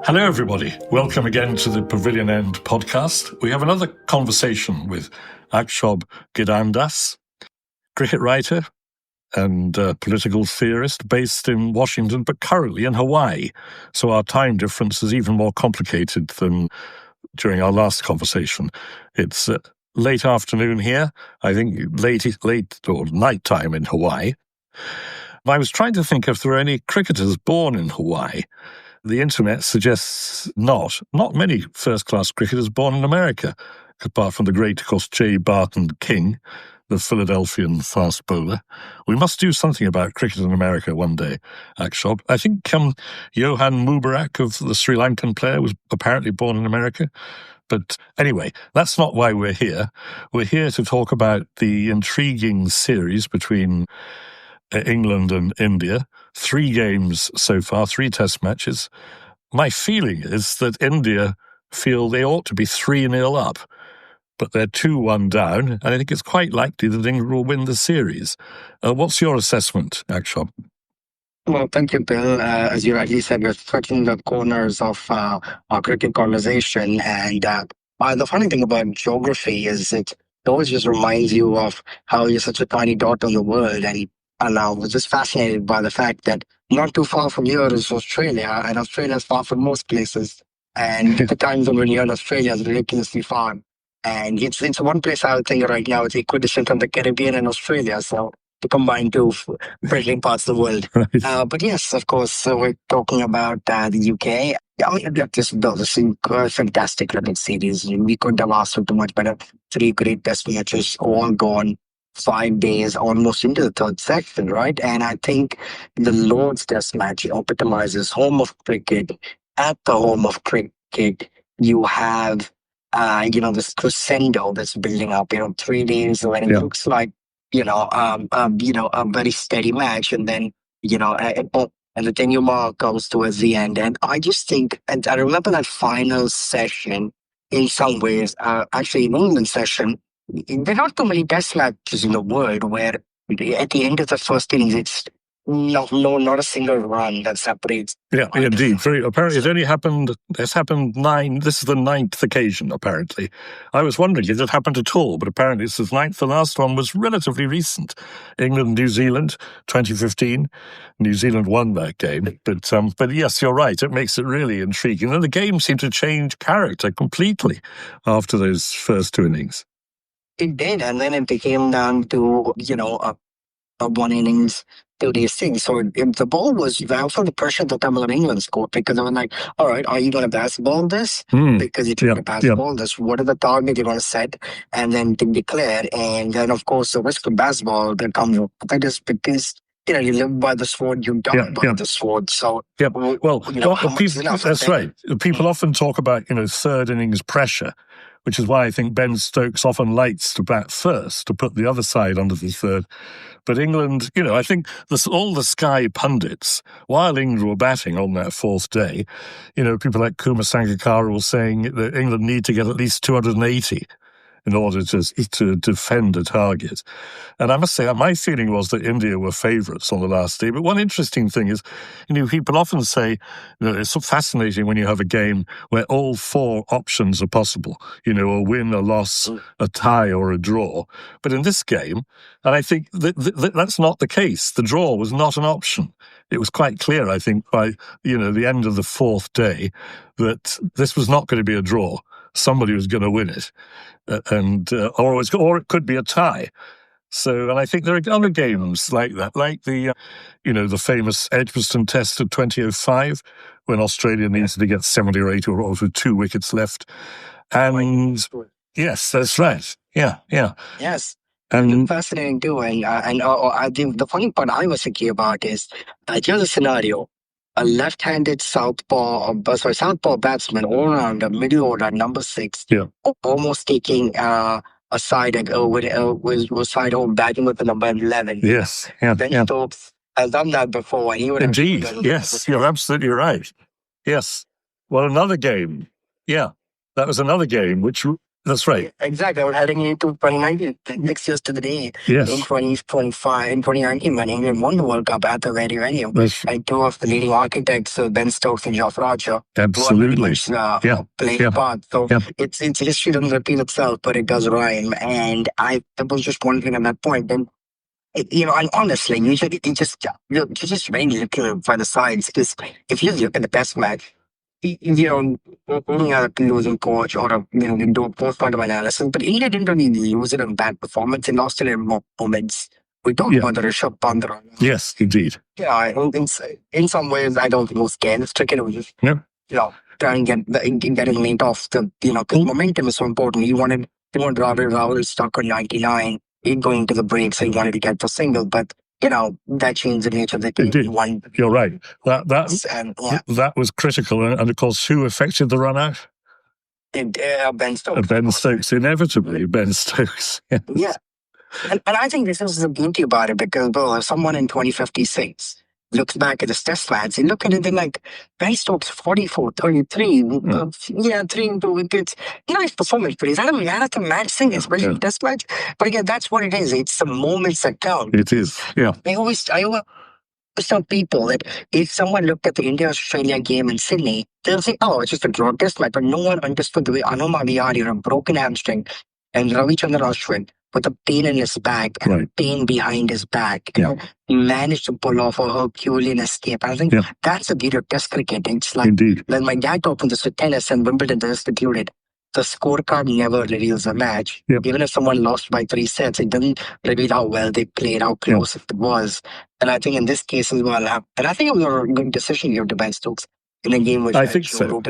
Hello, everybody. Welcome again to the Pavilion End podcast. We have another conversation with Akshob Gidandas, cricket writer and political theorist based in Washington, but currently in Hawaii. So our time difference is even more complicated than during our last conversation. It's late afternoon here, I think late or nighttime in Hawaii. I was trying to think if there are any cricketers born in Hawaii. The internet suggests not many first-class cricketers born in America, apart from the great, of course, J. Barton King, the Philadelphian fast bowler. We must do something about cricket in America one day, Akshob. I think Johan Mubarak, of the Sri Lankan player, was apparently born in America. But anyway, that's not why we're here. We're here to talk about the intriguing series between England and India. 3 games so far, 3 test matches. My feeling is that India feel they ought to be 3-0 up, but they're 2-1 down, and I think it's quite likely that England will win the series. What's your assessment, Akshob? Well, thank you, Bill. As you rightly said, we're touching the corners of our cricket conversation. And the funny thing about geography is it always just reminds you of how you're such a tiny dot on the world. And I was just fascinated by the fact that not too far from here is Australia, and Australia is far from most places. And the time zone when you're in Australia is ridiculously far. And it's one place I would think right now it's equidistant from the Caribbean and Australia. So to combine 2 brilliant parts of the world. Right. But yes, of course, we're talking about the UK. I mean, this is a fantastic cricket series. We couldn't have asked for too much better. 3 great test matches, all gone 5 days, almost into the 3rd section, right? And I think the Lord's Test match epitomizes home of cricket. At the home of cricket, you have, this crescendo that's building up. 3 days when it looks like, a very steady match, and then, and the tenure mark comes towards the end. And I just think, and I remember that final session in some ways, actually in England session, there are not too many test matches in the world where at the end of the first innings, it's not a single run that separates. Yeah, indeed. Apparently it's happened 9, this is the 9th occasion, apparently. I was wondering if it happened at all, but apparently it's the 9th. The last one was relatively recent. England, New Zealand, 2015. New Zealand won that game. But yes, you're right. It makes it really intriguing. And the game seemed to change character completely after those first 2 innings. It did, and then it became down to, a 1 innings, 2 days thing. So the ball was, I felt the pressure at the time of England scored, because I was like, all right, are you going to pass ball this? Because if you're going to pass ball this, what are the target you're going to set? And then to declare. And then, of course, the risk of basketball that comes with that is because, you live by the sword, you die by the sword. So, that's right. People often talk about, 3rd innings pressure, which is why I think Ben Stokes often likes to bat first, to put the other side under the 3rd. But England, I think all the Sky pundits, while England were batting on that 4th day, people like Kumar Sangakkara were saying that England need to get at least 280 in order to defend a target. And I must say, my feeling was that India were favourites on the last day. But one interesting thing is, people often say, it's so fascinating when you have a game where all 4 options are possible, a win, a loss, a tie, or a draw. But in this game, and I think that's not the case. The draw was not an option. It was quite clear, I think, by, the end of the 4th day that this was not going to be a draw. Somebody was going to win it. Or it could be a tie. So, and I think there are other games like that, like the famous Edgbaston Test of 2005, when Australia needs to get 70 or 80 or with 2 wickets left. And yes, that's right. Yeah. Yes. And fascinating too. And I think the funny part I was thinking about is, here's a scenario. A left-handed southpaw batsman, all-rounder, middle order, number 6, almost taking a side with side home, batting with the number 11. Yes. Ben Stokes has done that before. And he would have Indeed. done Yes, you're absolutely right. Yes. Well, another game. Yeah, that was another game, that's right. Exactly. We're heading into 2019, 6 years to the day. Yes. In 2025, in 2019, when England won the World Cup at the very venue. That's And two of the leading architects, Ben Stokes and Geoff Roger, absolutely playing a part. So it's history doesn't repeat itself, but it does rhyme. And I was just wondering at that point, and and honestly, usually you're just very little for the sides. Because if you look at the test match, looking at a losing coach or you do a post-mortem analysis, but India didn't really lose it in bad performance. They lost it in moments. We talked about the Rishabh Pant. Yes, indeed. Yeah, in some ways, I don't think it was careless cricket. It was just, trying to get his mate off the, because momentum is so important. He wanted Rahul stuck on 99, going into the break, so he wanted to get the single, but that changed the nature of the game. Indeed. You're right. That was critical. And of course, who affected the run out? Ben Stokes. Ben Stokes, inevitably. Ben Stokes. Yes. Yeah. And I think this is the beauty about it, because, if someone in 2056 looks back at the test match, they look at it, they're like, Ben Stokes 44, 33, 3 and 2 wickets. His performance, but he's had a match thing, especially test match. But again, that's what it is. It's the moments that count. It is, yeah. I always tell people that if someone looked at the India-Australia game in Sydney, they'll say, oh, it's just a draw test match. But no one understood the way Anuma Vihari had a broken hamstring and Ravichandran Ashwin with a pain in his back and a pain behind his back. He managed to pull off a Herculean escape. I think that's the beauty of test cricket. It's like, when my dad talked to this with tennis and Wimbledon instituted, the scorecard never reveals a match. Even if someone lost by 3 sets, it doesn't reveal how well they played, how close it was. And I think in this case as well, and I think it was a good decision here to Ben Stokes in a game which I think so.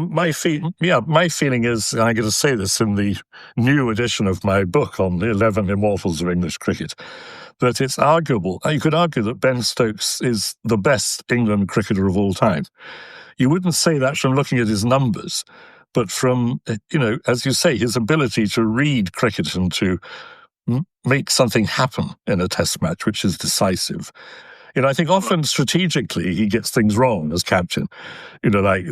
My feeling is, and I'm going to say this in the new edition of my book on the 11 Immortals of English Cricket, that it's arguable. You could argue that Ben Stokes is the best England cricketer of all time. You wouldn't say that from looking at his numbers, but from, as you say, his ability to read cricket and to make something happen in a test match, which is decisive. I think often strategically he gets things wrong as captain, like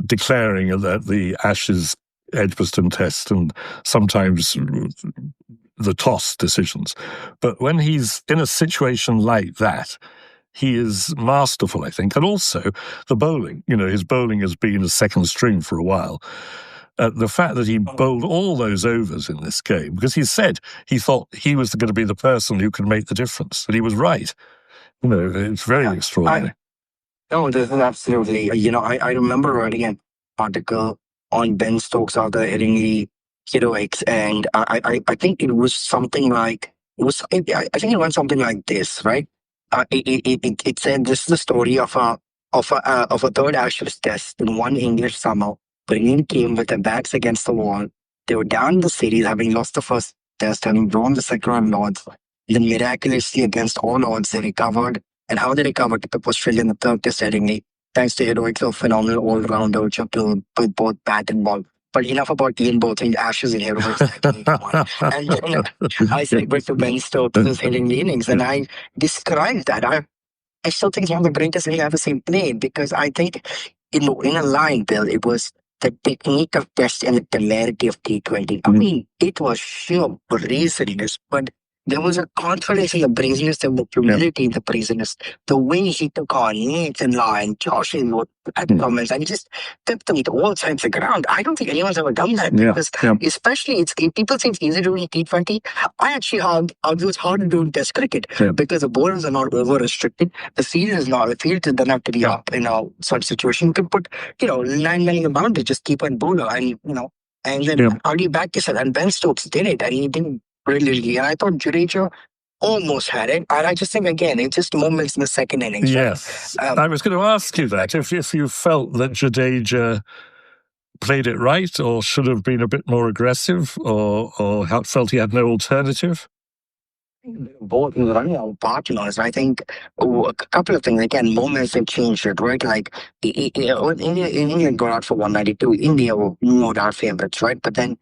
declaring that the Ashes Edgbaston test and sometimes the toss decisions. But when he's in a situation like that, he is masterful, I think. And also the bowling. His bowling has been a second string for a while. The fact that he bowled all those overs in this game, because he said he thought he was going to be the person who could make the difference, and he was right. It's very extraordinary. This is absolutely. I remember writing an article on Ben Stokes out there hitting the heroics, and I think it was something like I think it went something like this, right? It said this is the story of a third Ashes test in one English summer. But England came with their backs against the wall. They were down in the series, having lost the first test, having drawn the second on Lords. Then miraculously, against all odds, they recovered. And how they recovered to the Australia in the third test headingly, thanks to heroics of phenomenal all-rounder Chappell with both bat and ball. But enough about Ian both in Ashes and heroics. And I segued to Ben Stokes' hitting the innings, and I described that. I still think it's one of the greatest we ever seen played, because I think in a line, Bill, it was the technique of test and the temerity of T20. I mean, it was sheer brazenness, but there was a confidence in the brazenness, there was humility in the brazenness. The way he took on Yates and Lyon, Josh and comments, and he just tipped them to all sides of the ground. I don't think anyone's ever done that, because especially people think it's easy to do in T20. I actually argue it's hard to do in Test cricket because the bowlers are not over restricted. The field is not. The field doesn't have to be up in such situation. You can put 9 men in the boundary, just keep on bowler, and and then how do you back yourself? And Ben Stokes did it, and he didn't brilliantly. And I thought Jadeja almost had it. And I just think, again, it's just moments in the second innings. Yes. I was going to ask you that, if you felt that Jadeja played it right or should have been a bit more aggressive or felt he had no alternative. Both running out of partners. I think a couple of things. Again, moments have changed it, right? Like India got out for 192. India were not our favorites, right? But then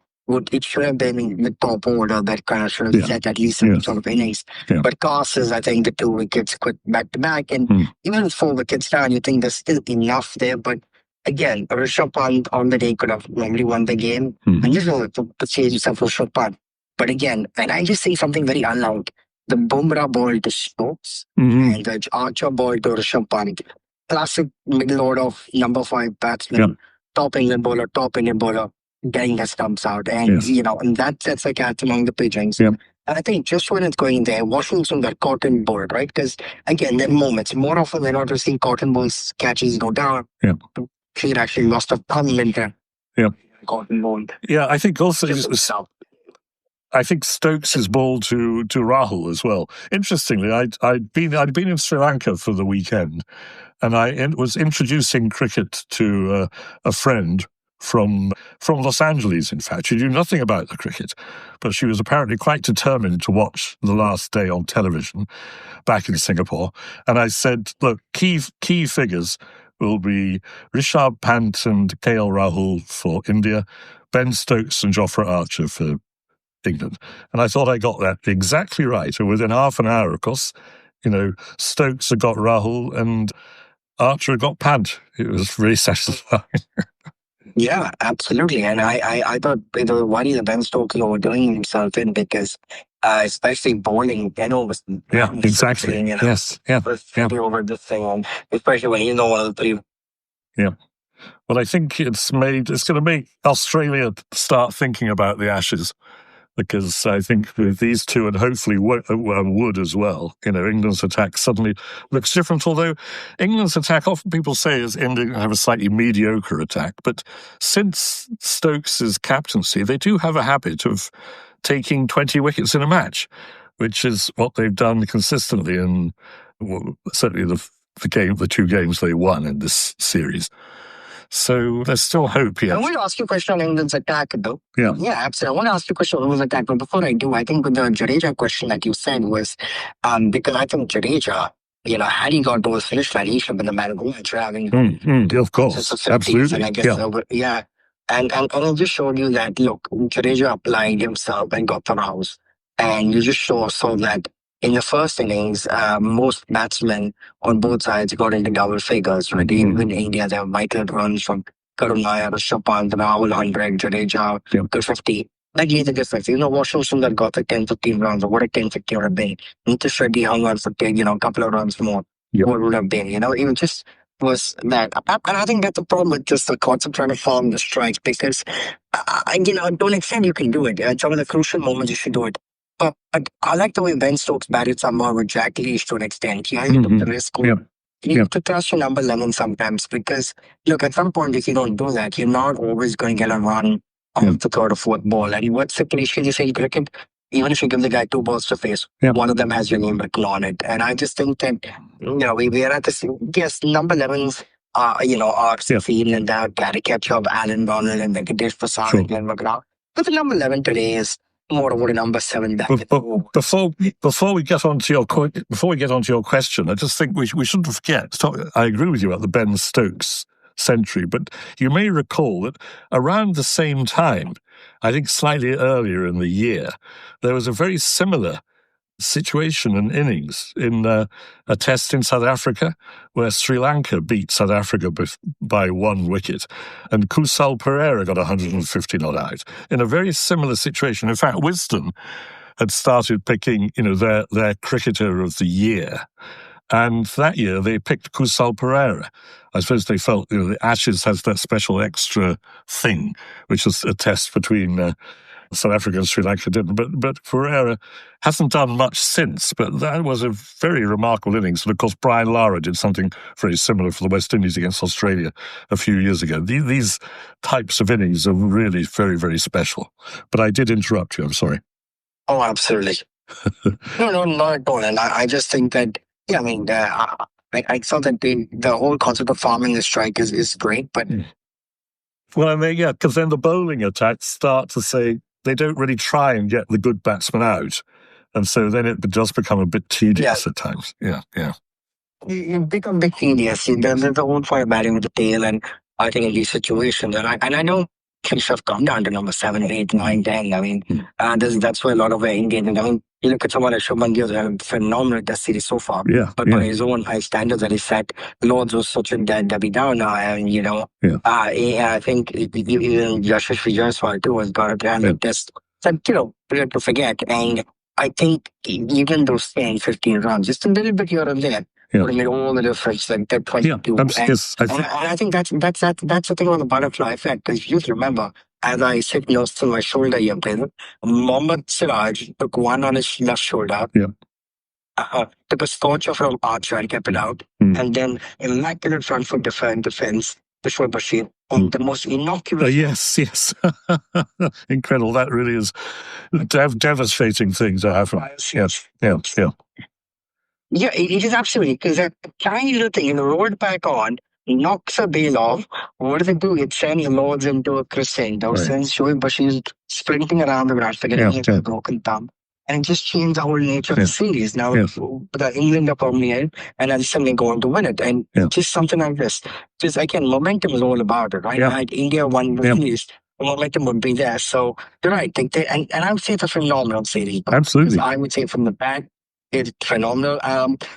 it should have been the top order that kind of should have set at least some sort of innings. But Castles, I think the 2 wickets quit back to back, and even with 4 wickets down, you think there's still enough there. But again, Rishabh Pant on the day could have normally won the game, and just to chase yourself Rishabh Pant. But again, and I just say something very unlike the Bumrah ball to Stokes and the Archer ball to Rishabh Pant. Classic middle order of number 5 batsman, top England bowler, getting the stumps out. And, and that sets a cat among the pigeons. And I think just when it's going there, Washington got caught in board, right? Because, again, there are moments. More often than not, we're seeing cotton balls catches go down. He actually lost a thumb in there. Cotton ball. Yeah, I think also... I think Stokes' ball to Rahul as well. Interestingly, I'd been in Sri Lanka for the weekend, and I was introducing cricket to a friend from Los Angeles. In fact, she knew nothing about the cricket, but she was apparently quite determined to watch the last day on television back in Singapore. And I said, look, key figures will be Rishabh Pant and KL Rahul for India, Ben Stokes and Jofra Archer for England. And I thought I got that exactly right. And within half an hour, of course, Stokes had got Rahul and Archer had got Pant. It was really satisfying. Yeah, absolutely. And I thought the worry that Ben Stokes was doing himself in because especially bowling, was exactly. Yes. Over this thing, and especially when he's not one of the 3. Yeah. Well, I think it's going to make Australia start thinking about the Ashes. Because I think with these two, and hopefully Wood as well, England's attack suddenly looks different. Although England's attack, often people say, is England have a slightly mediocre attack. But since Stokes' captaincy, they do have a habit of taking 20 wickets in a match, which is what they've done consistently in certainly the 2 games they won in this series. So there's still hope here. I want to ask you a question on England's attack, though. Yeah, absolutely. I want to ask you a question on England's attack, but before I do, I think with the Jadeja question that you said was, because I think Jadeja, had he got those finished, he should have been the man of the match. Of course, absolutely. And I guess, And it just showed you that, look, Jadeja applied himself and got the house. And you just saw that in the first innings, most batsmen on both sides got into double figures, right? Even in India, there were vital runs from Karun Nair, Rishabh Pant, Rahul 100, Jadeja, 250. That made the difference. Washington that got the 10-15 runs, or what a 10-15 would have been. Nitish Reddy hung on for a couple of runs more. What would have been, Even just was that. And I think that's the problem with just the concept trying to farm the strikes, because, to an extent you can do it. At some of the crucial moments, you should do it. But I like the way Ben Stokes batted somehow with Jack Leach to an extent. He took the risk. You need to trust your number 11 sometimes because, look, at some point, if you don't do that, you're not always going to get a run off the 3rd or 4th ball. And what's the cliche you say cricket? Even if you give the guy 2 balls to face, one of them has your name written on it. And I just think that, we are at this, number 11s are Field and Gary Ketchup, Alan Donald, and Venkatesh Prasad, and Glenn McGrath. But the number 11 today is more of a number 7. Before we get onto your question, I just think we shouldn't forget. I agree with you about the Ben Stokes century, but you may recall that around the same time, I think slightly earlier in the year, there was a very similar situation and innings in a test in South Africa where Sri Lanka beat South Africa by 1 wicket and Kusal Perera got 150 not out in a very similar situation. In fact, Wisden had started picking their cricketer of the year, and that year they picked Kusal Perera. I suppose they felt the Ashes has that special extra thing, which is a test between South Africa and Sri Lanka didn't, but Pereira hasn't done much since. But that was a very remarkable innings. And of course, Brian Lara did something very similar for the West Indies against Australia a few years ago. These types of innings are really very, very special. But I did interrupt you. I'm sorry. Oh, absolutely. No, not at all. And I just think that, I saw that the whole concept of farming the strike is great, but. Well, because then the bowling attacks start to say, they don't really try and get the good batsman out. And so then it does become a bit tedious at times. Yeah. You become a bit tedious. There's the whole fire batting with the tail. And I think in these situations, and I know he should have come down to number 7, 8, 9, 10. I mean, that's where a lot of Indians. I mean, you look at someone like Shubman Gill, a phenomenal test series so far. But by his own high standards that he set, Lords was such a Debbie Downer, and I think even Yashish Vijayaswal too has got a grand test. So weird to forget, and I think even those 10, 15 runs, just a little bit here and there, would have made all the difference, like that 22. And I think that's the thing about the butterfly effect, because you remember, as I sit close to my shoulder here, Mohammad Siraj took one on his left shoulder, took a scorcher from Archer and kept it out, and then immaculate front foot defense, Bishwar Bashir, on the most innocuous. Yes. Incredible. That really is devastating thing to happen. Yeah, it is absolutely, because that tiny little thing, rolled back on, knocks a bail off. What does it do? It sends Lords into a crescendo, sends Shoaib Bashir sprinting around the grass, getting a broken thumb. And it just changed the whole nature of the series. Now, the England are probably in, and then suddenly going to win it. And just something like this. Just, again, momentum is all about it, right? Had India won the series, the momentum would be there. So, you're right. And I would say it's a phenomenal series. Absolutely. I would say from the back, it's phenomenal.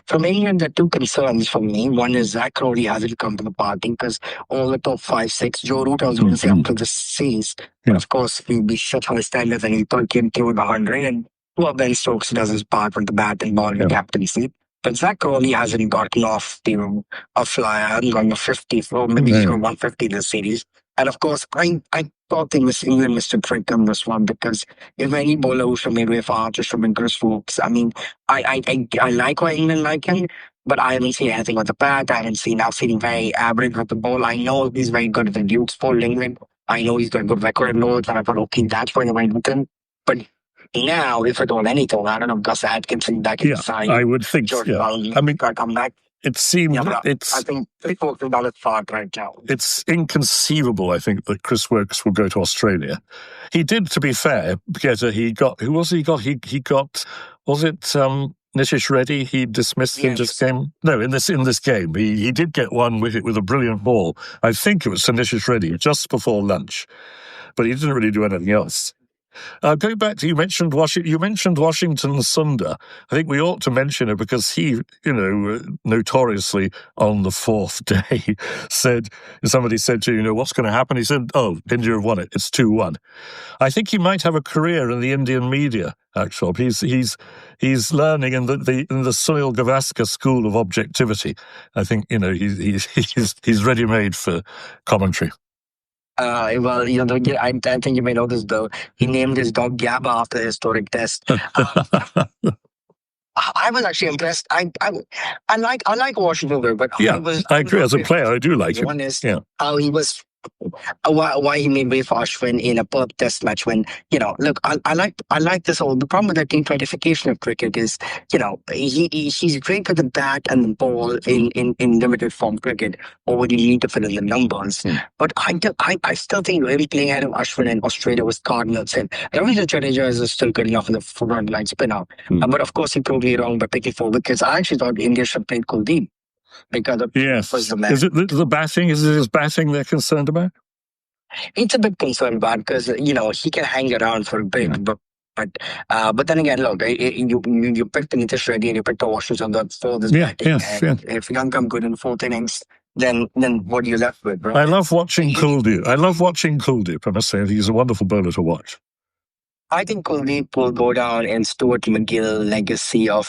From England, there are two concerns for me. One is Zach Crowley hasn't come to the party, because all the top 5, 6, Joe Root, I was going to say up to the series. But of course, he'll be such high standards, and he came through with 100. And Ben Stokes does his part with the bat and ball and the captaincy. But Zach Crowley hasn't gotten off a flyer, going to 50, or maybe 150 this series. And of course, I thought they missed England missed a trick on this one, because if any bowler who's from midway for Archer, from Chris Fuchs, I mean, I like what England like him, but I haven't seen anything with the bat. I haven't seen, I've seen him very average with the ball. I know he's very good at the Dukes for England. I know he's got a good record at Lords, and I thought, okay, that's why they went with him. But now, if at all anything, I don't know, Gus Atkinson back inside. I would think, I mean, come back. It seems I think people are about it far right now. It's inconceivable, I think, that Chris Woakes will go to Australia. He did, to be fair, because he got, who was he got? He got, was it Nitish Reddy? He dismissed in this game. No, in this game, he did get one with a brilliant ball. I think it was to Nitish Reddy just before lunch, but he didn't really do anything else. Going back to, you mentioned Washington Sundar. I think we ought to mention it, because he, notoriously on the fourth day somebody said to him, what's going to happen? He said, India have won it. It's 2-1. I think he might have a career in the Indian media. Actually, he's learning in the Sunil Gavaskar school of objectivity. I think he's ready made for commentary. I think you may know this, though. He named his dog Gabba after the historic test. I was actually impressed. I like Washington, but I agree. As a player, I do like him. One is how he was. Why he made way for Ashwin in a Perth test match when, look, I like this whole, the problem with the T20fication of cricket is, he's great with the bat and the ball in limited form cricket, or when you need to fill in the numbers. But I still think really playing ahead of Ashwin in Australia was Cardinals, and Ravindra Jadeja is still good enough in the front line spinner. But of course, he proved me wrong by picking 4 wickets. I actually thought India should play Kuldeep. Because is it the batting? Is it his batting they're concerned about? It's a bit concerned about, because he can hang around for a bit, but then again, look, you picked the Nitish Reddy and you picked the Washington for this batting. If you don't come good in the 4th innings, then what are you left with, right? I love watching Kuldeep. I must say, he's a wonderful bowler to watch. I think Kuldeep will go down in Stuart McGill legacy of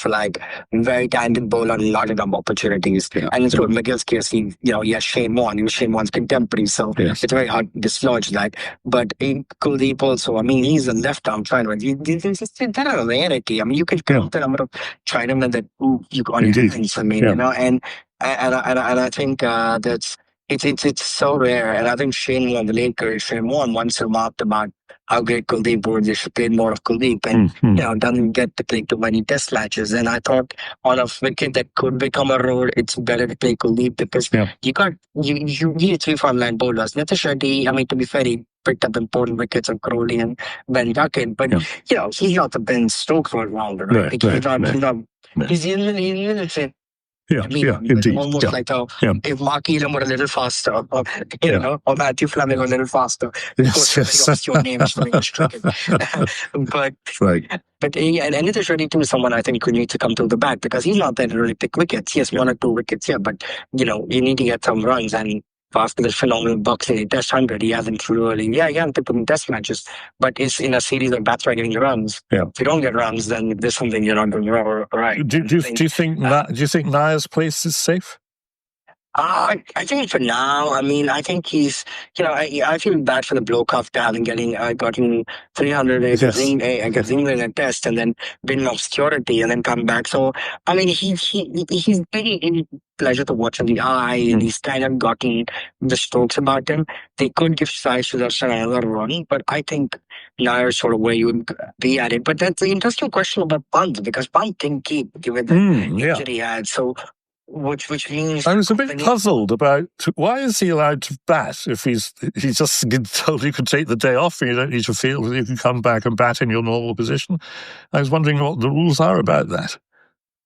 very talented bowler, not enough opportunities. And in Stuart McGill's case, he has Shane Warne. He was Shane Warne's contemporary, so it's very hard to dislodge that. But in Kuldeep also, I mean, he's a left-arm Chinaman. That are rarity. I mean, you can count the number of Chinamen that you on your hands. I mean, and I think that's it's so rare. And I think Shane Warne, the late career Shane Warne, once remarked about how great Kuldeep was. They should play more of Kuldeep, and doesn't get to play too many test matches. And I thought on a wicket that could become a road, it's better to play Kuldeep, because you need 3 frontline bowlers. Nitish Reddy, I mean, to be fair, he picked up important wickets of Crowley and Ben Duckett, but he's not the Ben Stokes all rounder, right? He's Yeah, I mean, yeah, indeed. almost Yeah, like yeah. if Mark Elam were a little faster, or, or Matthew Fleming were a little faster. Of course, Yes, very obscure names from English cricket. but right. and it is really too someone I think who needs to come to the bat because he's not there to really pick wickets. Yes, 1 or 2 wickets, yeah, but you need to get some runs. And after the phenomenal boxing in Test 100, he hasn't really, he hasn't picked up in Test matches, but it's in a series of bats by getting the runs. Yeah. If you don't get runs, then there's something you're not doing right. Do you think Nayer's place is safe? I think for now, I mean, I think he's, I feel bad for the bloke after having gotten 300 against England in a test and then been in obscurity and then come back. So, I mean, he's very pleasure to watch in the eye and he's kind of gotten the Stokes about him. They could give Sai Sudarshan another run, but I think Nair is sort of where you would be at it. But that's the interesting question about Pant because Pant didn't keep given the injury he had. So, which means I was a bit puzzled about why is he allowed to bat if he's just told you can take the day off and you don't need to field and you can come back and bat in your normal position. I was wondering what the rules are about that.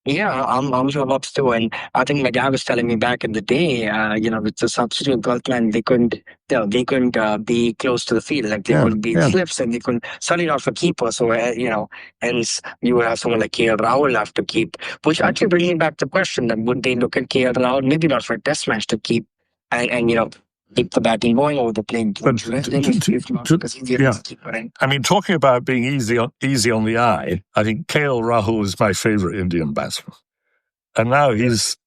Yeah, I'm sure Bob's too, and I think my dad was telling me back in the day, with the substitute Gulfland, they couldn't be close to the field, like they couldn't be in slips, and they couldn't certainly not for keeper. So hence you would have someone like KL Rahul have to keep, which actually bringing back the question: that would they look at KL Rahul maybe not for a test match to keep and keep the batting going over the playing? I mean, talking about being easy on the eye, I think KL Rahul is my favourite Indian batsman, and now he's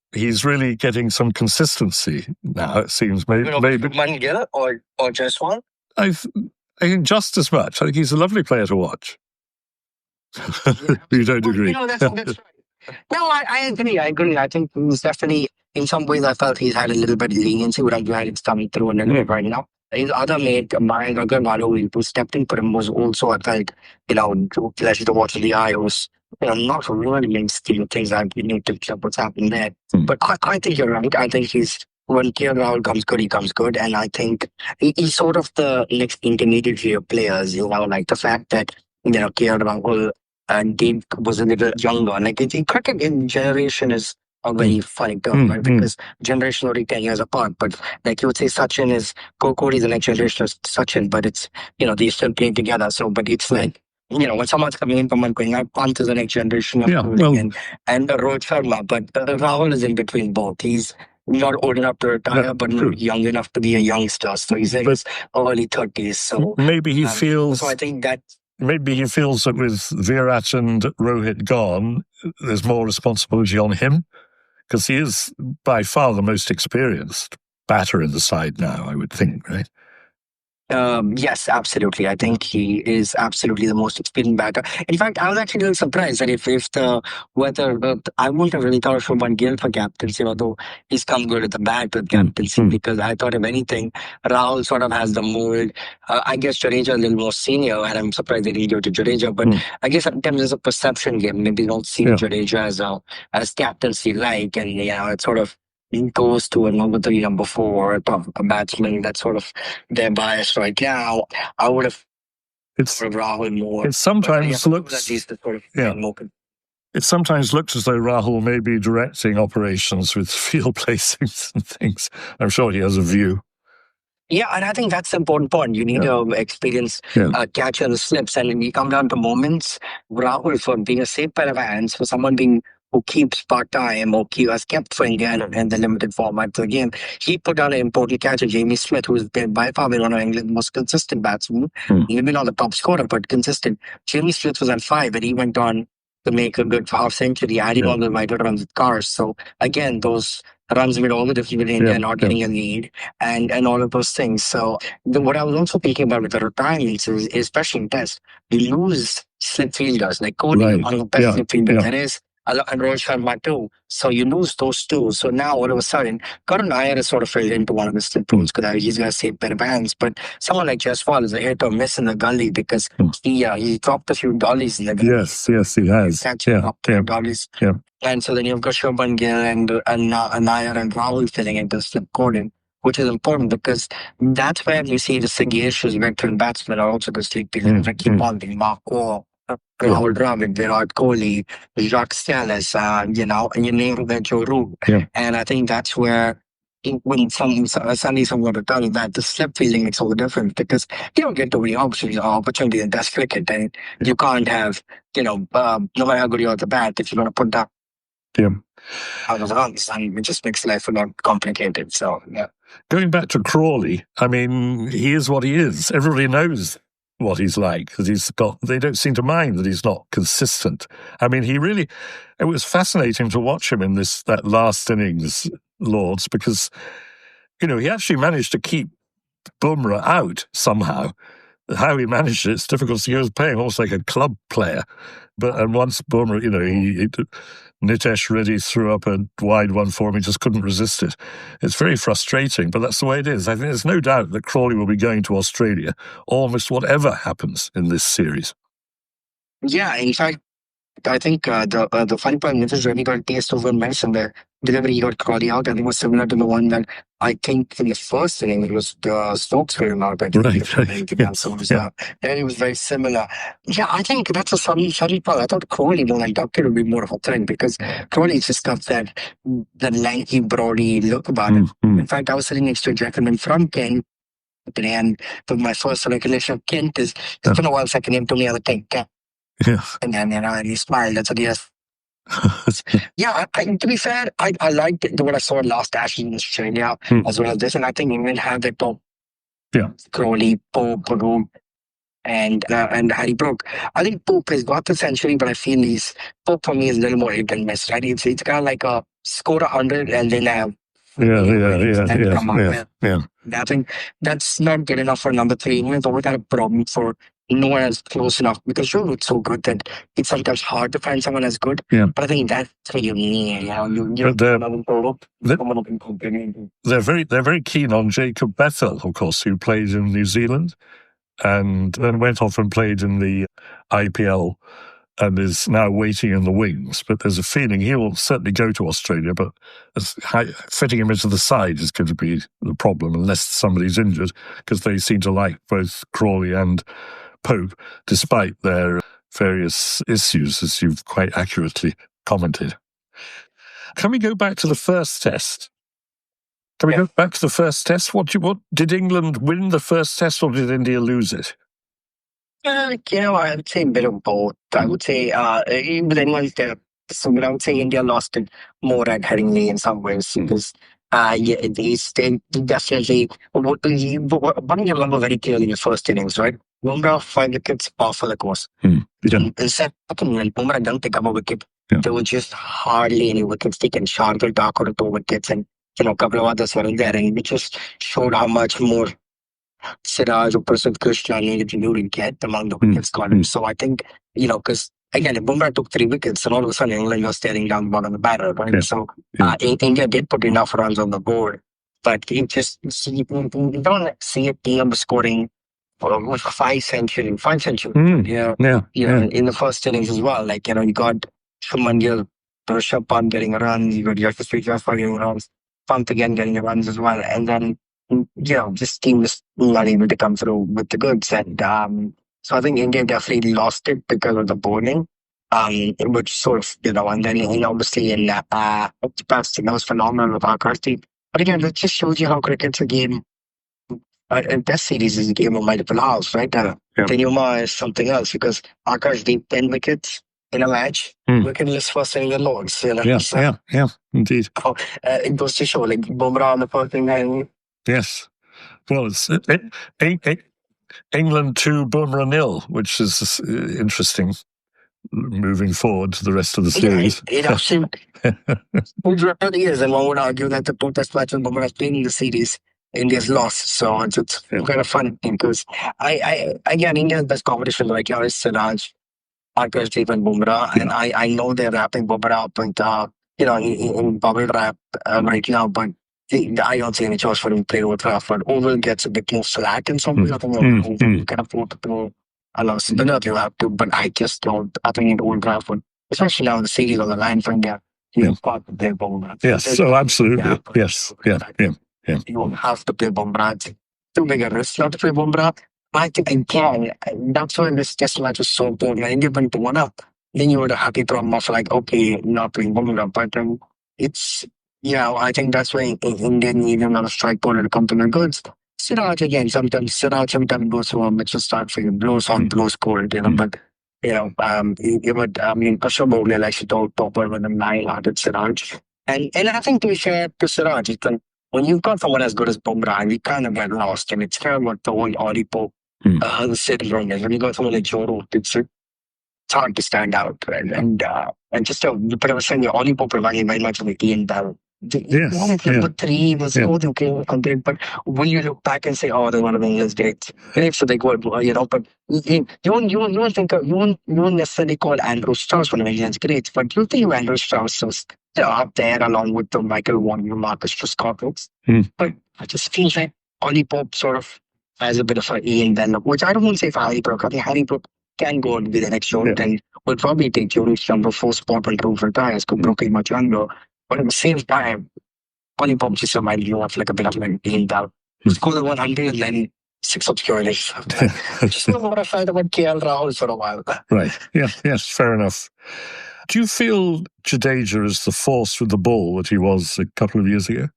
really getting some consistency. Now it seems maybe Gill or Jaiswal. I think just as much. I think he's a lovely player to watch. You don't agree? That's right. No, I agree. I think he's definitely, in some ways, I felt he's had a little bit of leniency with it's coming through a little bit right now. His other mate, Mayank Agarwal, who stepped in for him, was also, I felt, pleasure to watch in the eye. It was, not really in scheme of things. I need to check what's happening there. But I think you're right. I think when KL Rahul comes good, he comes good. And I think he's sort of the next intermediary of players, like the fact that, KL Rahul and Dave was a little younger. Like, cricket in generation is a very funny term, right? Because generation only 10 years apart. But like you would say, Sachin is, Kohli is the next generation of Sachin, but it's, they still playing together. So, but it's like, when someone's coming in from one going, Pant is the next generation of Kohli and Rohit Sharma. But Rahul is in between both. He's not old enough to retire, but not young enough to be a youngster. So he's in his early 30s. So maybe he feels... So I think that... Maybe he feels that with Virat and Rohit gone, there's more responsibility on him, because he is by far the most experienced batter in the side now, I would think, right? Yes, absolutely. I think he is absolutely the most experienced batter. In fact, I was actually a little surprised that I wouldn't have really thought of Shubman Gill for captaincy, although he's come good at the bat with captaincy, because I thought, if anything, Rahul sort of has the mold. I guess Jadeja a little more senior, and I'm surprised they didn't go to Jadeja, but I guess sometimes there's a perception game. Maybe they don't see Jadeja as captaincy like, and it's sort of goes to a number 3, number 4, a batsman that's sort of their bias right now. I would have Rahul more. It sometimes looks It sometimes looks as though Rahul may be directing operations with field placings and things. I'm sure he has a view. Yeah, and I think that's the important point. You need to experience catch on the slips, and when you come down to moments, Rahul, for being a safe pair of hands, for someone who keeps part-time or has kept for India in the limited format of the game, he put on an important catch at Jamie Smith, who's been by far one of England's most consistent batsmen. Maybe not the top scorer, but consistent. Jamie Smith was on 5, and he went on to make a good half century, adding all the vital runs with cars. So again, those runs made all the difference between India not getting a lead and all of those things. So what I was also thinking about with the retirements is, especially in Test, you lose slip fielders like Kohli, one of the best slip fielders there is. And Rohit Sharma too. So you lose those two. So now all of a sudden, Karan Iyer has sort of filled into one of the slip rules because he's got a safe pair of hands. But someone like Jaiswal is a hit or miss in the gully because he dropped a few dollies in the gully. Yes, he has. Dollies. And so then you've got Shubman Gill and Iyer and Rahul filling into the slip cordon, which is important because that's where you see the sagacious veteran batsmen are also going to sleep in. Keep on being Mark Waugh, Rahul Dravid, Virat Kohli, Jacques Kallis, and you name the Joe Root. Yeah. And I think that's where when suddenly someone to tell you that the slip feeling makes all the difference because you don't get too many opportunity in Test cricket, and you can't have, no matter how good you are at the bat, if you're going to put that out of the runs, and it just makes life a lot complicated. So, yeah. Going back to Crawley, I mean, he is what he is. Everybody knows what he's like because they don't seem to mind that he's not consistent. I mean, it was fascinating to watch him in that last innings, Lords, because, he actually managed to keep Bumrah out somehow. How he managed it's difficult. He was playing almost like a club player. And once Bumrah, Nitesh Reddy threw up a wide one for him, he just couldn't resist it. It's very frustrating, but that's the way it is. I think there's no doubt that Crawley will be going to Australia almost whatever happens in this series. Yeah, in fact, I think the funny part is really got a taste of when mentioned the delivery he got Crawley out. I think it was similar to the one that I think in the first inning it was Stokes for him out. Right. And it was very similar. Yeah, I think that's a subtle part. I thought Crawley more like Duckett would be more of a threat because Crawley's just got that lanky, broady look about him. In fact, I was sitting next to a gentleman from Kent today, and my first recollection of Kent is it's been a while since I can name I would take Kent. Yeah. And then, and he smiled. That's what he has. Yeah, to be fair, I liked what I saw last Ashes in Australia as well as this. And I think England had the top. Yeah. Crawley, Pope, Root, and Harry Brook. I think Pope has got the century, but I feel Pope for me is a little more hit and miss, right? It's kind of like score 100 and then have. Yeah. I think that's not good enough for number 3. England's always had a problem for no one as close enough because Joe Root's so good that it's sometimes hard to find someone as good. Yeah. But I think that's what you need. They're very keen on Jacob Bethel, of course, who played in New Zealand and then went off and played in the IPL and is now waiting in the wings. But there's a feeling he will certainly go to Australia, but fitting him into the side is going to be the problem unless somebody's injured, because they seem to like both Crawley and Pope, despite their various issues, as you've quite accurately commented. Can we go back to the first test? Go back to the first test? What did England win the first test or did India lose it? I would say a bit of both. I would say, but anyone's there. So, but I would say India lost it more at Headingley in some ways because, they definitely. One you remember very clearly in the first innings, right? Bumrah 5 wickets off for the course. Yeah. In second, when Bumrah didn't take up a wicket, there were just hardly any wickets taken. Shardul Thakur had 2 wickets, and a couple of others were in there, and it just showed how much more Siraj or Prasidh Krishna needed to do to get among the wickets got. So I think, because again, if Bumrah took 3 wickets, and all of a sudden England was staring down the bottom of the batter, right? Yeah. So India did put enough runs on the board, but you don't see a team scoring 5 centuries. In the first innings as well. Like, you got Shuman Gill, Rishabh Pant getting runs, you got Yashasvi Jaffar getting runs, Pant again getting runs as well, and then this team was not able to come through with the goods. And so I think India definitely lost it because of the bowling, which sort of, and then obviously in passing, that was phenomenal with Akarti. But again, that just shows you how cricket's a game. And Test series is a game of multiple halves, right? Tenuma is something else because Akash did 10 wickets in a match. Wicketless first inning in the Lords. Yeah, indeed. It goes to show, like Bumrah on the first inning. Yes. Well, it's England 2, Bumrah 0, which is interesting moving forward to the rest of the series. It actually really is, and one would argue that the protest match when Bumrah is playing in the series, India's lost. So it's kind of fun because again, India's best competition right now is Siraj, Akash, and Bumrah, and I know they're wrapping Bumrah up in bubble wrap right now, but I don't see any choice for him to play Old Trafford. Oval gets a bit more slack in some ways. I think you can afford to throw a lot of spinner if you have to, but I just don't. I think in Old Trafford, especially now the series on the line for India, you've got to play Bumrah. Yes, so absolutely. Yes, yeah. You have to play Bumrah. It's too big a risk not to play Bumrah. But again, that's why this test match was so important. And given to one up, then you would have happy problem of like, okay, not playing Bumrah. But it's, I think that's why India need another strike bowler to come to their goods. Siraj again, sometimes goes to a Mitchell start for you, blows on, blows cold, but, Ashok Bowler likes to talk over with a nine-hearted Siraj. And I think to be fair to Siraj, it's like, when you've got someone as good as Bumrah, we kind of get lost, and it's kind of what the whole Audi Pope the syndrome is. When you got someone like Joe Root, it's hard to stand out, right? And just but I was saying, Ollie Pope reminded me very much of the Ian Bell. Number three was okay, content, but will you look back and say, "Oh, they're one of England's greats"? And if so, they would, But you won't necessarily call Andrew Strauss one of England's greats, but you think Andrew Strauss was up there along with the Michael Vaughan, Marcus Trescott. But I just feel like Ollie Pope sort of has a bit of an Ian Bell look, which I don't want to say for Harry Brook. I think Harry Brook can go on with the next short and will probably take Jonas number 4 spot when True retires because Brook is much younger. But at the same time, Ollie Pope just reminded you of like a bit of like Ian Bell. He scored the 100 and then 6 obscurities. Just know what I felt about KL Rahul for a while. Right. Yeah. Yes. Fair enough. Do you feel Jadeja is the force with the ball that he was a couple of years ago?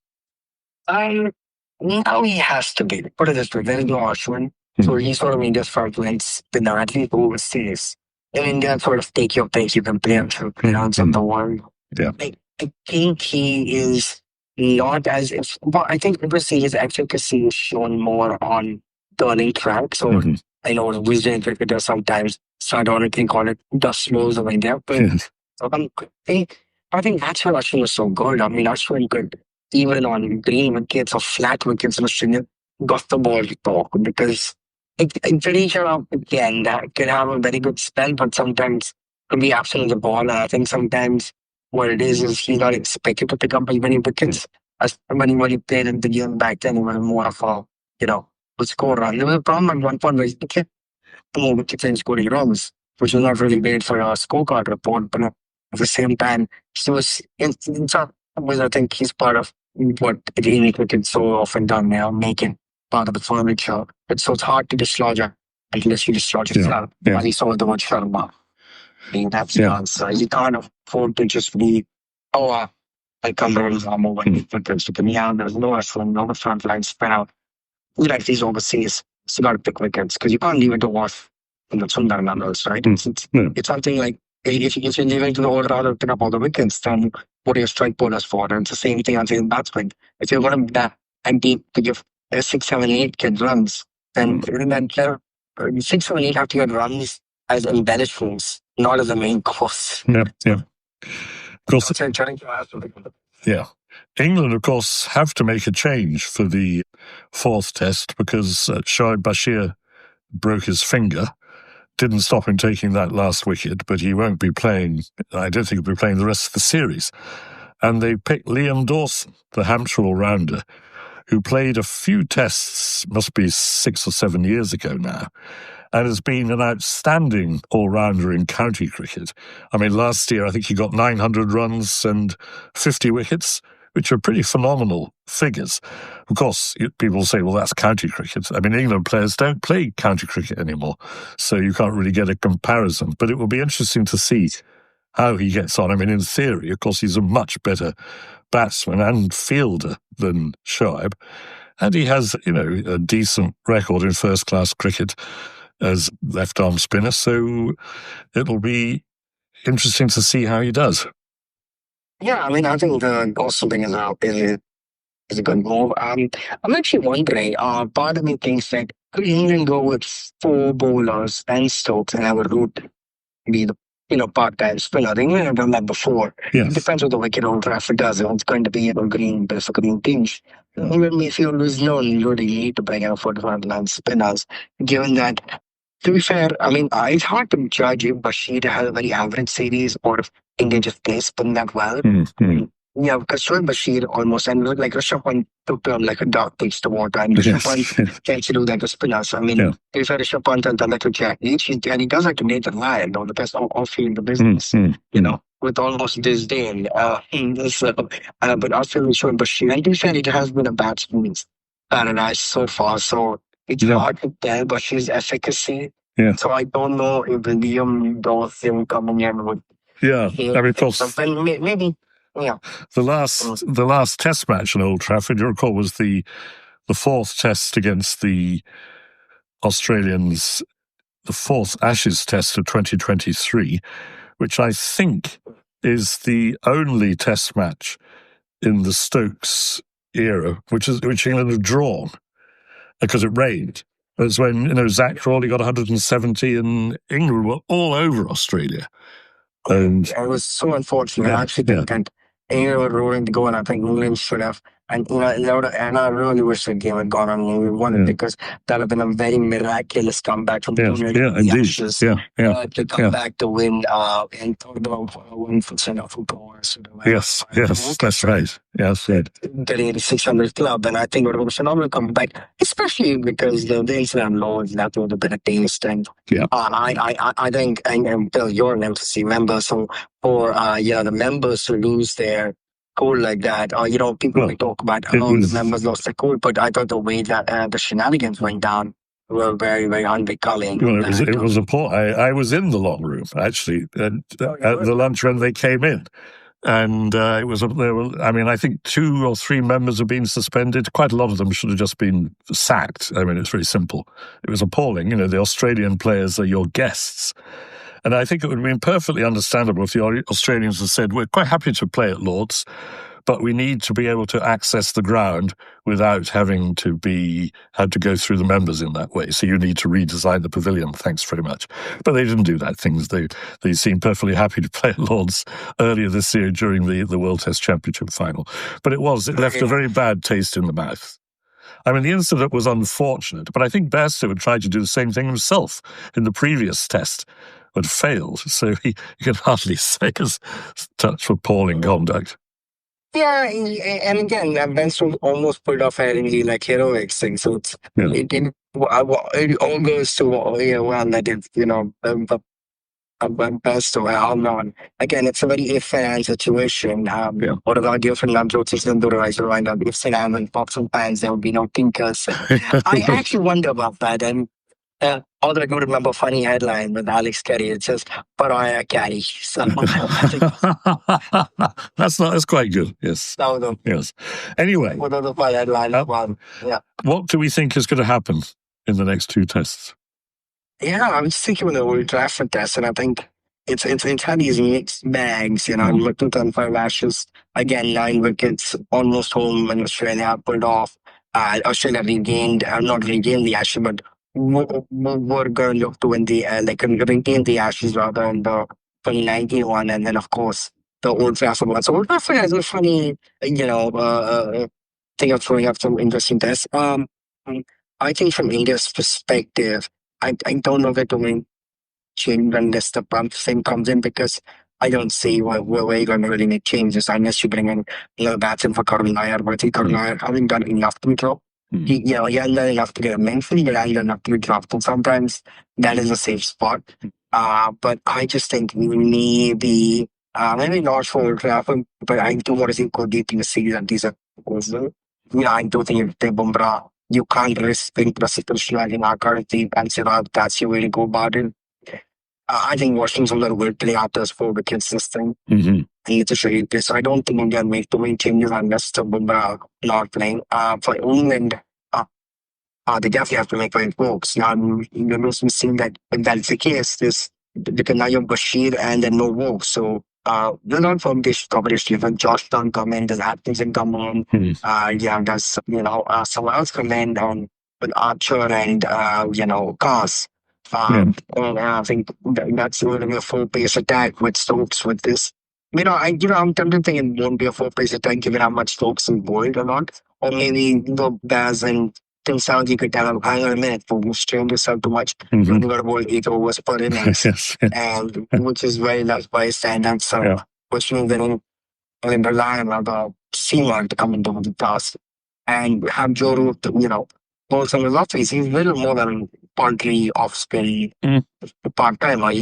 Now he has to be. Put it this way, there is no Ashwin. So he's sort of India's front-line spinner, at least overseas. In India, sort of take your place, you can play him through rounds of the world. Yeah. I think he is not as if, but I think overseas his efficacy is shown more on turning track. So I know the wisdom cricketers sometimes sardonically call it the slows of India, but I think that's why Ashwin was so good. I mean, Ashwin could, even on green wickets or flat wickets in Australia, got the ball to talk because Jadeja, again, that can have a very good spell, but sometimes can be absent of the ball. And I think sometimes what it is he's not expected to pick up as many wickets as when he played in the game back then. He was more of a, a scorer. There was a problem at one point where he kept more wickets and scoring runs, which was not really made for a scorecard report, but at the same time, he was, in some ways, I think he's part of what Indian cricket so often done now, making part of the furniture. So it's hard to dislodge her unless you dislodge yourself. As you saw the word Sharma. That's the answer. You can't afford to just be, like Cumberland's armor when you put this to me out. There's no wrestling, no front line spell. Like these overseas, so you got to pick wickets because you can't leave it to off in the Sundar numbers, right? It's something like if you leave it to the order to pick up all the wickets, then what are your strike bowlers for? And it's the same thing I'm saying batsmen. If you're going to bat and deep to give 6, 7, 8 kids runs, then 6, 7, 8 have to get runs as embellishments, not as the main course. Yeah. Of course. Yeah. England, of course, have to make a change for the 4th test because Shoaib Bashir broke his finger. Didn't stop him taking that last wicket, but he won't be playing. I don't think he'll be playing the rest of the series. And they picked Liam Dawson, the Hampshire all-rounder, who played a few tests, must be 6 or 7 years ago now, and has been an outstanding all-rounder in county cricket. I mean, last year I think he got 900 runs and 50 wickets, which are pretty phenomenal figures. Of course, people say, well, that's county cricket. I mean, England players don't play county cricket anymore, so you can't really get a comparison. But it will be interesting to see how he gets on. I mean, in theory, of course, he's a much better batsman and fielder than Shoaib. And he has, a decent record in first-class cricket as left-arm spinner. So it'll be interesting to see how he does. Yeah, I mean, I think the Dawson thing is a good move. I'm actually wondering, part of me thinks that could England go with 4 bowlers, Ben Stokes, and have a Root be the part-time spinner? I think England have done that before. Yes. It depends what the wicket Old Trafford does. If it's going to be a green tinge. England may feel there's no really need to bring out 4 front-line spinners, given that, to be fair, I mean, it's hard to judge if Bashir had a very average series or if India just plays spin that well. Yeah, because Shoaib Bashir almost, and like Rishabh Pant took like a dog takes the water, and Rishabh Pant tends to do that to spinners. I mean, if Rishabh Pant had done that to Jack Leach, and he does that to Nathan Lyon, the best off-field in the business, with almost disdain. But also with Shoaib Bashir, and to be fair, it has been a batsman's paradise so far. So it's hard to tell, but his efficacy. Yeah. So I don't know if William Dawson coming in would. Yeah, I mean, of course, maybe. Yeah. the last Test match in Old Trafford, you recall, was the fourth Test against the Australians, the fourth Ashes Test of 2023, which I think is the only Test match in the Stokes era, which England have drawn because it rained. It was when Zach Crawley got 170 and England were all over Australia. And it was so unfortunate. I actually think that England were rolling to go, and I think England should have. And I really wish the game had gone on and we won it, because that would have been a very miraculous comeback from the Ashes to come back to win and talk about 1% of football. Yes, that's right. Yes, the 8600 club, and I think it was a phenomenal comeback, especially because the England Lords that would have been a taste. And I think, and Bill, you're an MCC member, so for the members to lose their cool like that, people may talk about the members lost their cool, but I thought the way that the shenanigans went down were very, very unbecoming. Well, it was appalling. I was in the long room actually at the lunch when they came in, and it was. I think 2 or 3 members have been suspended. Quite a lot of them should have just been sacked. I mean, it's very simple. It was appalling. The Australian players are your guests. And I think it would have been perfectly understandable if the Australians had said, we're quite happy to play at Lord's, but we need to be able to access the ground without having to had to go through the members in that way. So you need to redesign the pavilion. Thanks very much. But they didn't do that. They seemed perfectly happy to play at Lord's earlier this year during the World Test Championship final. But it left a very bad taste in the mouth. I mean, the incident was unfortunate, but I think Bairstow had tried to do the same thing himself in the previous test, but failed. So he can hardly say as such appalling conduct. Yeah, and again, Ben Stokes almost pulled off any heroics thing. So it all goes to that it's Bairstow. I'm not. Again, it's a very if-and situation. Or the different approaches in the rise around if Saddam and pop some fans, there would be no thinkers. I actually wonder about that. And although I don't remember a funny headline with Alex Carey, it says Pariah Carey. So that's quite good. Yes. Yes. Anyway, what other funny headline? What do we think is going to happen in the next 2 tests? Yeah, I was thinking of the Old Trafford test, and I think it's had these mixed bags. 205 Ashes, again 9 wickets, almost home when Australia pulled off. Australia not regained the Ashes, but we're going to look to win the regain the Ashes rather in the 2019 one, and then of course the Old Trafford one. So Old Trafford has a funny, thing of throwing up some interesting tests. I think from India's perspective, I don't know where to make change unless the pump thing comes in, because I don't see where you're going to really make changes unless you bring in batsman for Karun Nair. But I think Karun Nair hasn't done enough to be dropped. He hasn't done enough to get a mention, but hasn't done enough to be dropped. And sometimes that is a safe spot. But I just think maybe not for Old Trafford, but I do want to see Kuldeep in the series and these are proposal. I do think if they Bumrah, you can't risk being Prasad in our current team and say that's your way to go about it. I think Washington will play after his 4 wickets this thing. And it's a shade play. So I don't think India will make too many changes unless the Bumrah not playing. For England, they definitely have to make right folks. Now, you're mostly seeing that if that's the case, because now you have Bashir and then no Woke. So they're not from this competition. When Josh Dunn come in, does Atkinson come in? Does someone else come in with Archer and Cars? And I think that's going to be a 4-pace attack with Stokes with this. I'm tempted thinking it won't be a 4-pace attack given how much Stokes is bowled or not. Or maybe Baz and Tim Southee could tell him, hang on a minute, for strain yourself too much. You've only got to bowl 8 overs per innings. And which is very less by standard. So which means they don't rely on another seamer to come into the task. And have Joe Root, bowl some velocities. He's little more than partly off spin part-timer.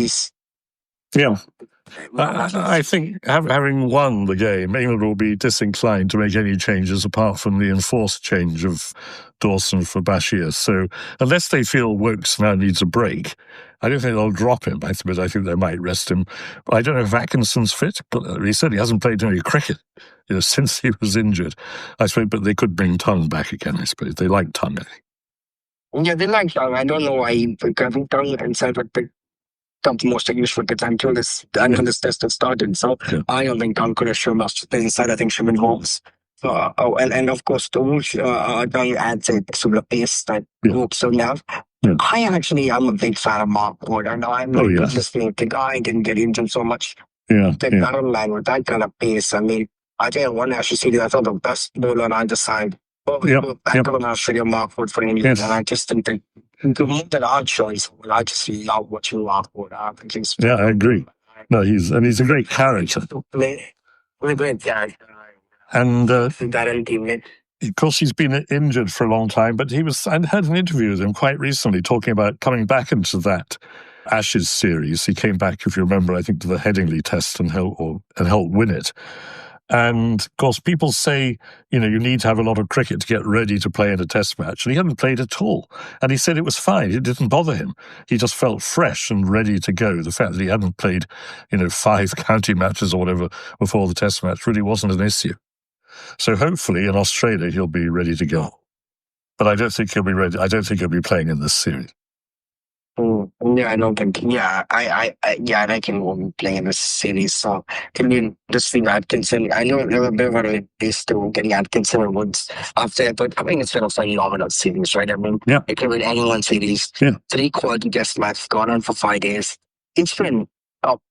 I think having won the game, England will be disinclined to make any changes apart from the enforced change of Dawson for Bashir. So unless they feel Wokes now needs a break, I don't think they'll drop him. I think they might rest him. But I don't know if Atkinson's fit. He certainly hasn't played any cricket, since he was injured. I suppose, but they could bring Tongue back again, I suppose. They like Tongue, I think. Yeah, they like Tongue. I don't know why I think Tongue and Selford picked up most English wickets until this test has started. So I don't think Tongue could have shown much to play inside. I think Shimon Holmes. And of course, Tongue adds a sort of pace that Wokes don't have. Yeah. I'm a big fan of Mark Wood. I know I'm like listening to the guy didn't get injured so much. I don't mind with that kind of pace. I mean, I think one Ashes series, I thought the best bowler on either side. Back on Australia, Mark Wood for England, and I just didn't think the more than our choice. I just love watching Mark Wood. I think he's I agree. No, he's a great character. A great character. And that teammate. Of course, he's been injured for a long time, but I heard an interview with him quite recently talking about coming back into that Ashes series. He came back, if you remember, I think to the Headingley Test and helped win it. And of course, people say, you need to have a lot of cricket to get ready to play in a test match. And he hadn't played at all. And he said it was fine. It didn't bother him. He just felt fresh and ready to go. The fact that he hadn't played, 5 county matches or whatever before the test match really wasn't an issue. So hopefully in Australia he'll be ready to go. But I don't think he'll be ready. I don't think he'll be playing in this series. Yeah, I don't think. Yeah, I reckon we'll be playing in this series. So can you just leave Atkinson? I know there were a bit of a race to getting Atkinson and Woods after, but I think it's been a phenomenal series, right? I mean, it can win any one series. 3 quality test matches gone on for 5 days. It's been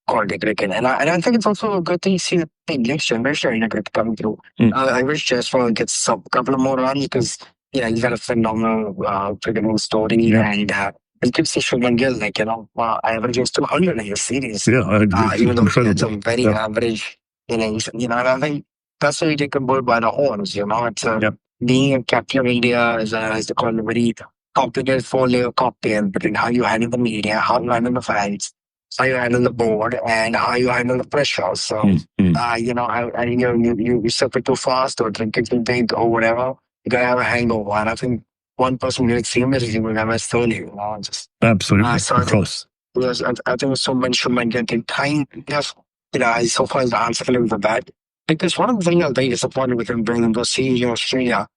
quality cricket, and I think it's also a good thing to see the next generation cricket coming through. I wish Jaiswal gets a couple of more runs because he's got a phenomenal cricketing story and. It gives Shubman Gill, averages 200 in his series. Yeah, I agree. Even though he had some very average innings. And I think that's why you take a bull by the horns. It's being a captain of India is a very complicated 4-layer cocktail between how you handle the media, how you handle the fans, how you handle the board, and how you handle the pressure. So, you suffer too fast or drink it too big or whatever. You gotta have a hangover. And I think one person really seamlessly will have a Stoney. Absolutely, of course. I think so many should get time. Yes, so far as the answer for him for that. Because one of the things I'm very disappointed with him bringing the series in Australia,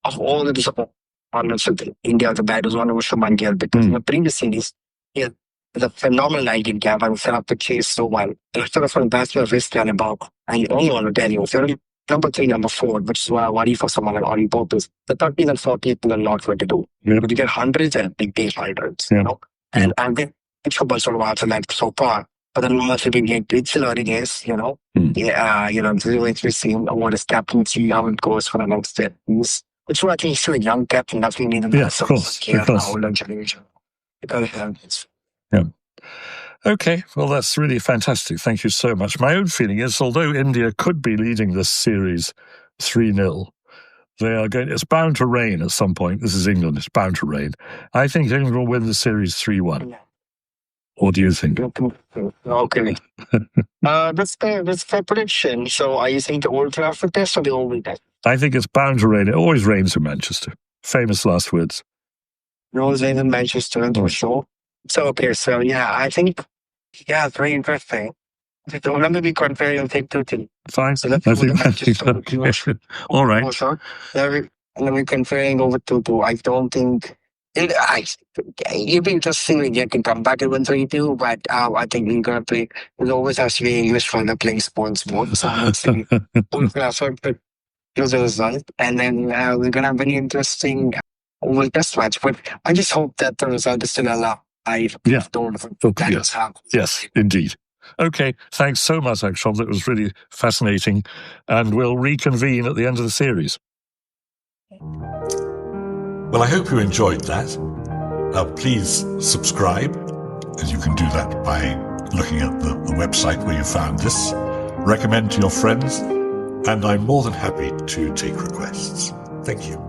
of all the disappointments with India, the bad was one of Shubman Gill. Because in the previous series, he had a phenomenal 19 gap and set up the chase so well. And instead of the batsman risk and about, I only want to tell you, if you're number 3, number 4, which is why I worry for someone like Ollie Pope is the 13 and 14 are not going to do. But you get hundreds and big base hundreds, And then it's sort of answer that so far. But then once we get it's still early days, so we've seen what is captaincy, how it goes for the next step. Which is why I think he's still a young captain, that's what we need in the older generation. Okay, well, that's really fantastic. Thank you so much. My own feeling is, although India could be leading this series 3-0, it's bound to rain at some point. This is England, it's bound to rain. I think England will win the series 3-1. What do you think? Okay. That's fair prediction. So are you saying the Old Trafford test or the Oval test? I think it's bound to rain. It always rains in Manchester. Famous last words. It always rains in Manchester, for sure. So, okay, I think, it's very interesting. Let me be contrary and take 2-2. Fine. So let's all right. Let me comparing over 2-2. I don't think you'd be interesting when you can come back and win 3-2, but I think we're going to play. It always has to be English when they're playing sports more. So let's see. Here's the result. And then we're going to have a very interesting Oval Test match. But I just hope that the result is still alive. Yes, indeed. Okay, thanks so much, Akshab. That was really fascinating. And we'll reconvene at the end of the series. Well, I hope you enjoyed that. Please subscribe, and you can do that by looking at the website where you found this. Recommend to your friends, and I'm more than happy to take requests. Thank you.